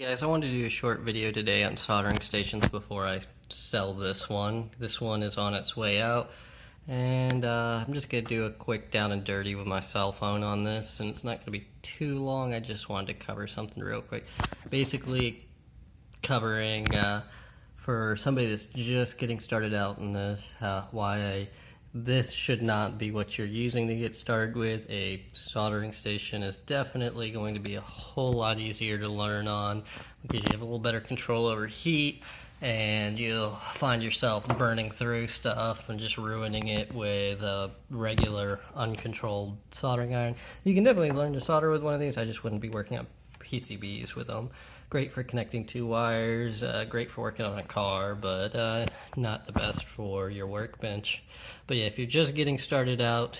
Guys, I wanted to do a short video today on soldering stations before I sell this one. This one is on its way out, and I'm just going to do a quick down and dirty with my cell phone on this, and it's not going to be too long. I just wanted to cover something real quick. Basically, covering for somebody that's just getting started out in this, this should not be what you're using to get started with. A soldering station is definitely going to be a whole lot easier to learn on because you have a little better control over heat, and you'll find yourself burning through stuff and just ruining it with a regular uncontrolled soldering iron. You can definitely learn to solder with one of these. I just wouldn't be working on PCBs with them. Great for connecting two wires, great for working on a car, but not the best for your workbench. But yeah, if you're just getting started out,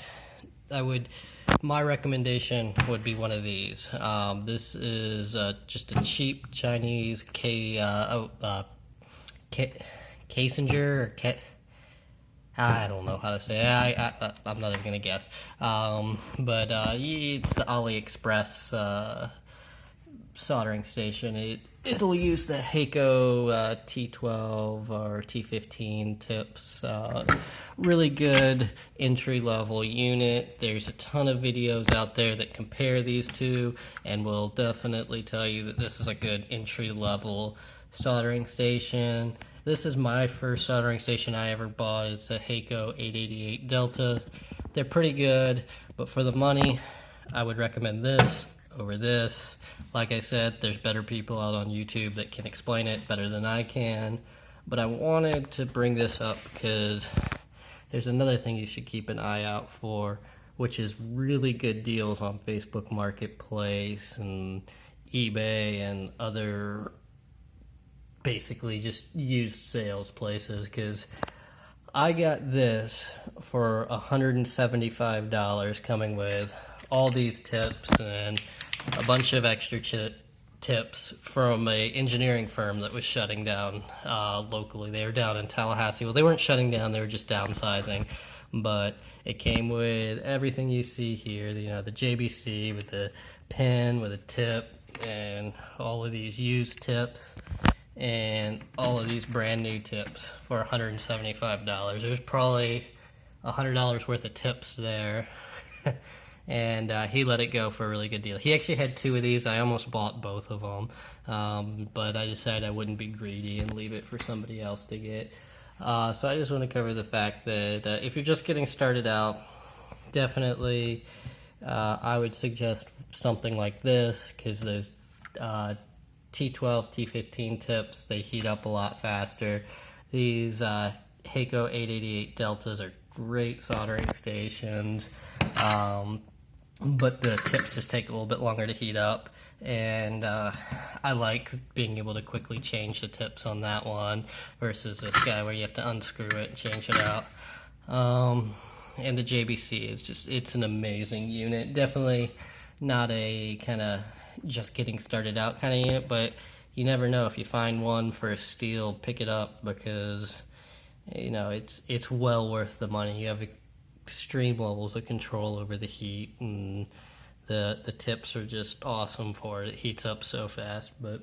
my recommendation would be one of these. This is just a cheap Chinese Kissinger, or I don't know how to say it. I'm not even going to guess. But it's the AliExpress soldering station. It'll use the Heiko T12 or T15 tips. Really good entry-level unit. There's a ton of videos out there that compare these two, and will definitely tell you that this is a good entry-level soldering station. This is my first soldering station I ever bought. It's a Heiko 888 Delta. They're pretty good, but for the money, I would recommend this over this. Like I said, there's better people out on YouTube that can explain it better than I can, but I wanted to bring this up because there's another thing you should keep an eye out for, which is really good deals on Facebook Marketplace and eBay and other basically just used sales places, because I got this for $175 coming with all these tips and a bunch of extra tips from a engineering firm that was shutting down locally. They were down in Tallahassee. Well, they weren't shutting down, they were just downsizing. But it came with everything you see here, the JBC with the pen, with a tip, and all of these used tips, and all of these brand new tips for $175. There's probably $100 worth of tips there. And he let it go for a really good deal. He actually had two of these. I almost bought both of them, but I decided I wouldn't be greedy and leave it for somebody else to get. So I just want to cover the fact that if you're just getting started out, definitely I would suggest something like this, because those T12, T15 tips, they heat up a lot faster. These Heiko 888 Deltas are great soldering stations. But the tips just take a little bit longer to heat up, and I like being able to quickly change the tips on that one versus this guy where you have to unscrew it and change it out. And the JBC is it's an amazing unit. Definitely not a kind of just getting started out kind of unit, but you never know. If you find one for a steal, pick it up, because it's well worth the money. You have extreme levels of control over the heat, and the tips are just awesome for it. It heats up so fast. But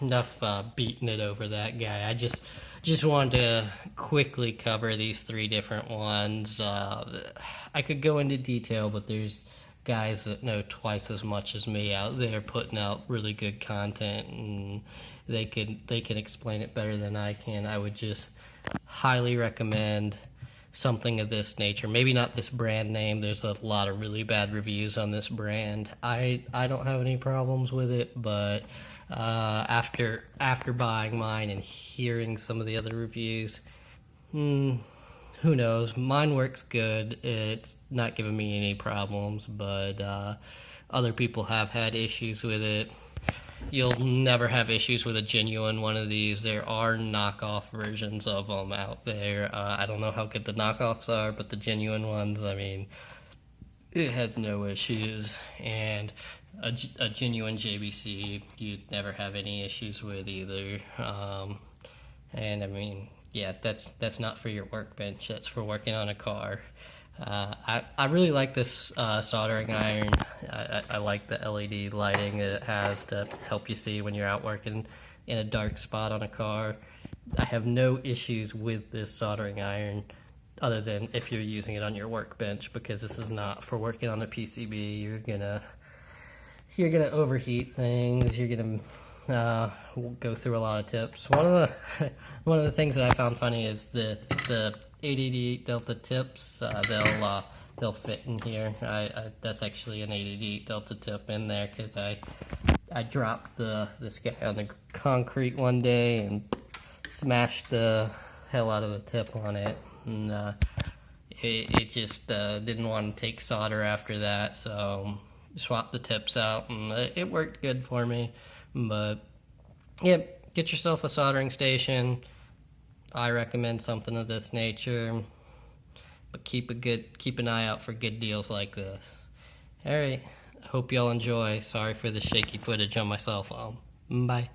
enough beating it over that guy. I just wanted to quickly cover these three different ones. I could go into detail, but there's guys that know twice as much as me out there putting out really good content, and they can explain it better than I can. I would just highly recommend something of this nature. Maybe not this brand name. There's a lot of really bad reviews on this brand. I don't have any problems with it, but after buying mine and hearing some of the other reviews, who knows? Mine works good. It's not giving me any problems, but other people have had issues with it. You'll never have issues with a genuine one of these. There are knockoff versions of them out there. I don't know how good the knockoffs are, but the genuine ones, I mean, it has no issues. And a genuine JBC, you'd never have any issues with either. And I mean, yeah, that's not for your workbench. That's for working on a car. I really like this soldering iron. I like the LED lighting that it has to help you see when you're out working in a dark spot on a car. I have no issues with this soldering iron other than if you're using it on your workbench, because this is not for working on the PCB. You're gonna overheat things. You're gonna go through a lot of tips. One of the things that I found funny is the 888 Delta tips. They'll fit in here. That's actually an 888 Delta tip in there because I dropped this guy on the concrete one day and smashed the hell out of the tip on it, and it just didn't want to take solder after that, so swapped the tips out, and it worked good for me. But yeah, get yourself a soldering station. I recommend something of this nature, but keep an eye out for good deals like this. Alright, I hope y'all enjoy. Sorry for the shaky footage on my cell phone. Bye.